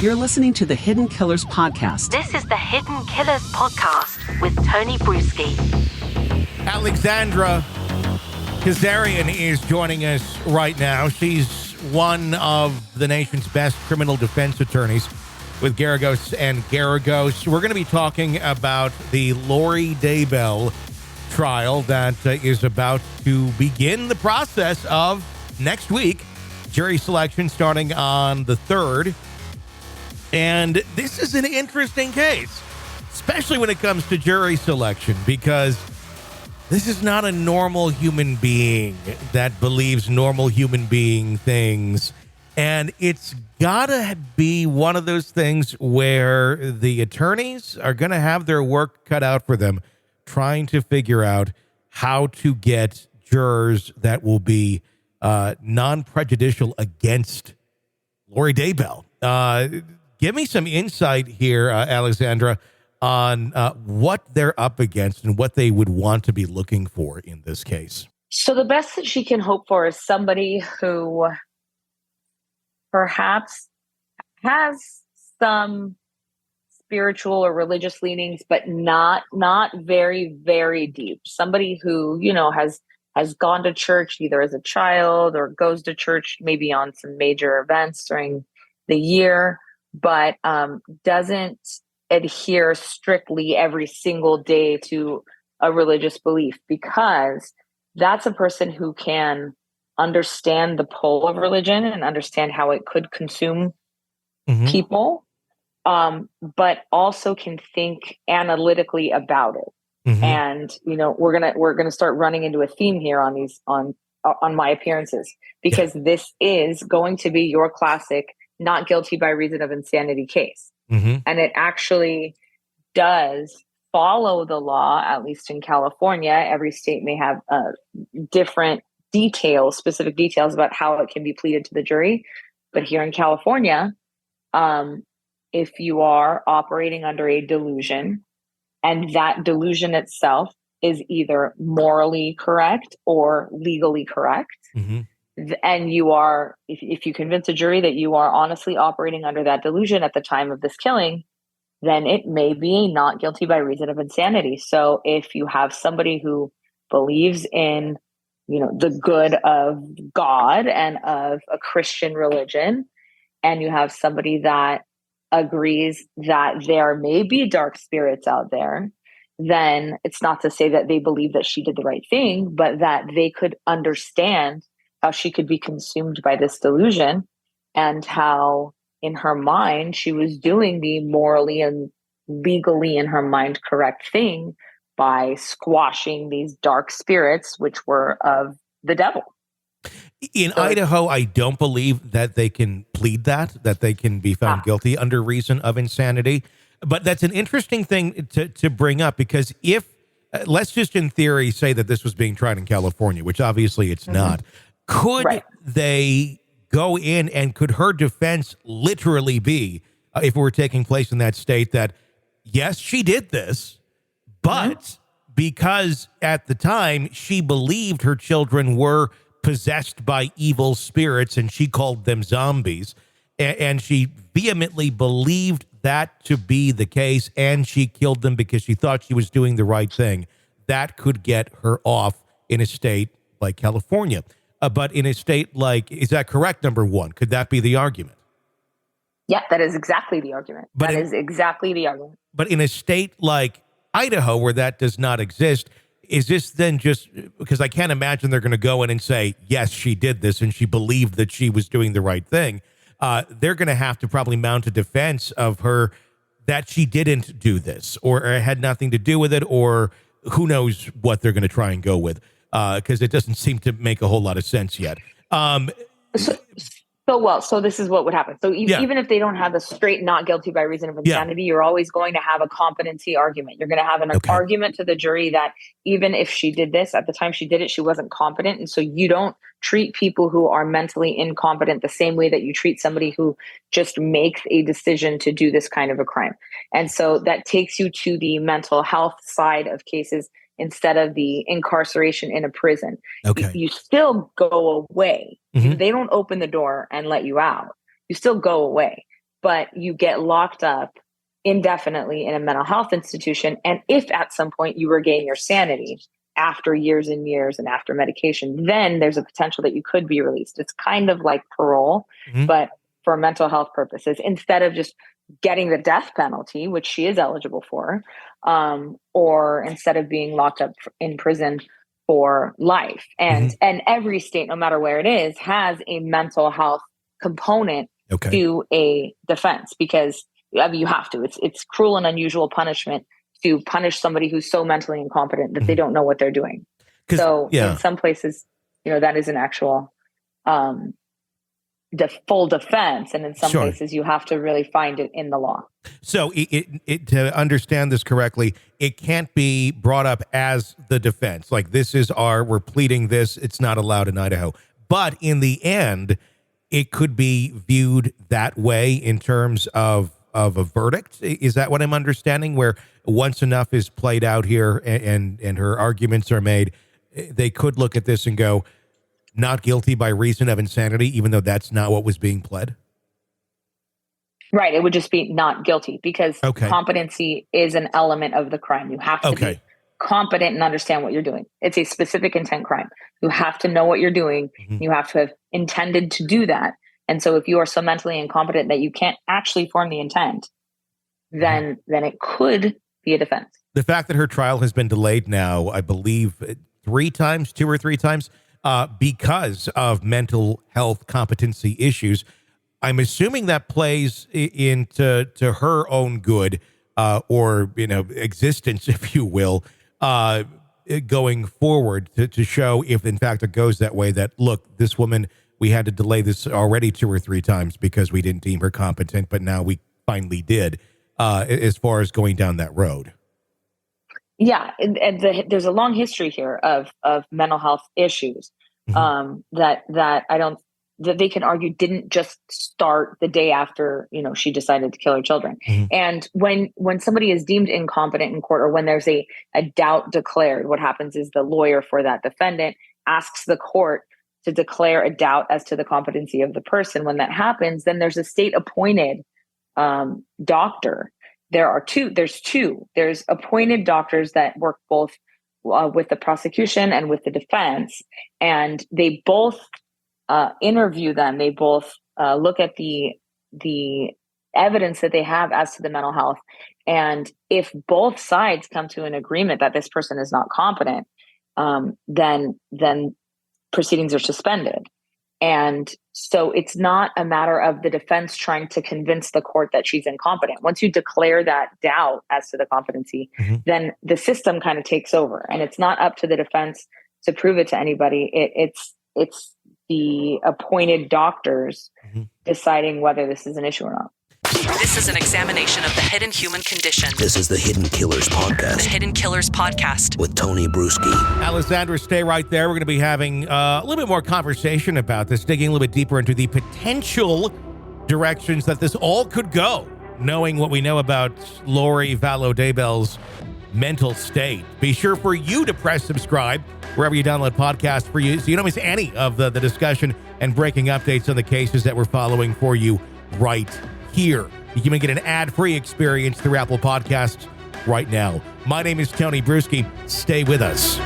You're listening to the Hidden Killers podcast. This is the Hidden Killers podcast with Tony Bruschi. Alexandra Kazarian is joining us right now. She's one of the nation's best criminal defense attorneys with Garagos and Garagos. We're going to be talking about the Lori Daybell trial that is about to begin the process of next week. Jury selection starting on the 3rd. And this is an interesting case, especially when it comes to jury selection, because this is not a normal human being that believes normal human being things. And it's gotta be one of those things where the attorneys are going to have their work cut out for them, trying to figure out how to get jurors that will be non-prejudicial against Lori Daybell. Give me some insight here, Alexandra, on what they're up against and what they would want to be looking for in this case. So the best that she can hope for is somebody who perhaps has some spiritual or religious leanings, but not very, very deep. Somebody who, has gone to church either as a child or goes to church maybe on some major events during the year, but doesn't adhere strictly every single day to a religious belief, because that's a person who can understand the pull of religion and understand how it could consume people, but also can think analytically about it. And we're gonna start running into a theme here on these on my appearances, because this is going to be your classic not guilty by reason of insanity case. And it actually does follow the law, at least in California. Every state may have different details, specific details about how it can be pleaded to the jury. But here in California, if you are operating under a delusion, and that delusion itself is either morally correct or legally correct, and you are, if you convince a jury that you are honestly operating under that delusion at the time of this killing, then it may be not guilty by reason of insanity. So if you have somebody who believes in, the good of God and of a Christian religion, and you have somebody that agrees that there may be dark spirits out there, then it's not to say that they believe that she did the right thing, but that they could understand how she could be consumed by this delusion, and how in her mind she was doing the morally and legally in her mind correct thing by squashing these dark spirits, which were of the devil. In Idaho, I don't believe that they can plead that they can be found guilty under reason of insanity. But that's an interesting thing to bring up, because if, let's just in theory say that this was being tried in California, which obviously it's not, could they go in and could her defense literally be, if it were taking place in that state, that yes, she did this, but because at the time she believed her children were possessed by evil spirits and she called them zombies, and she vehemently believed that to be the case, and she killed them because she thought she was doing the right thing, that could get her off in a state like California. But in a state like, is that correct, number one? Could that be the argument? Yeah, that is exactly the argument. But in a state like Idaho, where that does not exist, is this then just, because I can't imagine they're going to go in and say, yes, she did this and she believed that she was doing the right thing. They're going to have to probably mount a defense of her that she didn't do this, or had nothing to do with it, or who knows what they're going to try and go with, because it doesn't seem to make a whole lot of sense yet. So this is what would happen. So even if they don't have a straight not guilty by reason of insanity, you're always going to have a competency argument. You're going to have an argument to the jury that even if she did this, at the time she did it, she wasn't competent. And so you don't treat people who are mentally incompetent the same way that you treat somebody who just makes a decision to do this kind of a crime. And so that takes you to the mental health side of cases instead of the incarceration in a prison. You still go away. They don't open the door and let you out. You still go away. but you get locked up indefinitely in a mental health institution. And if at some point you regain your sanity after years and years and after medication, then there's a potential that you could be released. It's kind of like parole, but for mental health purposes, instead of just getting the death penalty, which she is eligible for, or instead of being locked up in prison for life. And every state, no matter where it is, has a mental health component to a defense, because you have to. It's cruel and unusual punishment to punish somebody who's so mentally incompetent that they don't know what they're doing. So in some places, that is an actual full defense, and in some places you have to really find it in the law. So it to understand this correctly, it can't be brought up as the defense. Like, we're pleading this, it's not allowed in Idaho. But in the end, it could be viewed that way in terms of a verdict. Is that what I'm understanding? Where once enough is played out here and her arguments are made, they could look at this and go, not guilty by reason of insanity, even though that's not what was being pled? Right. It would just be not guilty, because competency is an element of the crime. You have to be competent and understand what you're doing. It's a specific intent crime. You have to know what you're doing. You have to have intended to do that. And so if you are so mentally incompetent that you can't actually form the intent, then it could be a defense. The fact that her trial has been delayed now, I believe 2 or 3 times, because of mental health competency issues, I'm assuming that plays into her own good or existence, if you will, going forward to show, if in fact it goes that way, that look, this woman, we had to delay this already 2 or 3 times because we didn't deem her competent, but now we finally did, as far as going down that road. Yeah, and there's a long history here of mental health issues that they can argue didn't just start the day after she decided to kill her children. And when somebody is deemed incompetent in court, or when there's a doubt declared, what happens is the lawyer for that defendant asks the court to declare a doubt as to the competency of the person. When that happens, then there's a state appointed doctor. There's appointed doctors that work both with the prosecution and with the defense. And they both interview them. They both look at the evidence that they have as to the mental health. And if both sides come to an agreement that this person is not competent, then proceedings are suspended. And so it's not a matter of the defense trying to convince the court that she's incompetent. Once you declare that doubt as to the competency, then the system kind of takes over, and it's not up to the defense to prove it to anybody. It's the appointed doctors deciding whether this is an issue or not. This is an examination of the hidden human condition. This is the Hidden Killers Podcast. The Hidden Killers Podcast. With Tony Bruschi. Alexandra, stay right there. We're going to be having a little bit more conversation about this, digging a little bit deeper into the potential directions that this all could go, knowing what we know about Lori Vallow Daybell's mental state. Be sure for you to press subscribe wherever you download podcasts so you don't miss any of the discussion and breaking updates on the cases that we're following for you right here. You can get an ad-free experience through Apple Podcasts right now. My name is Tony Bruschi. Stay with us.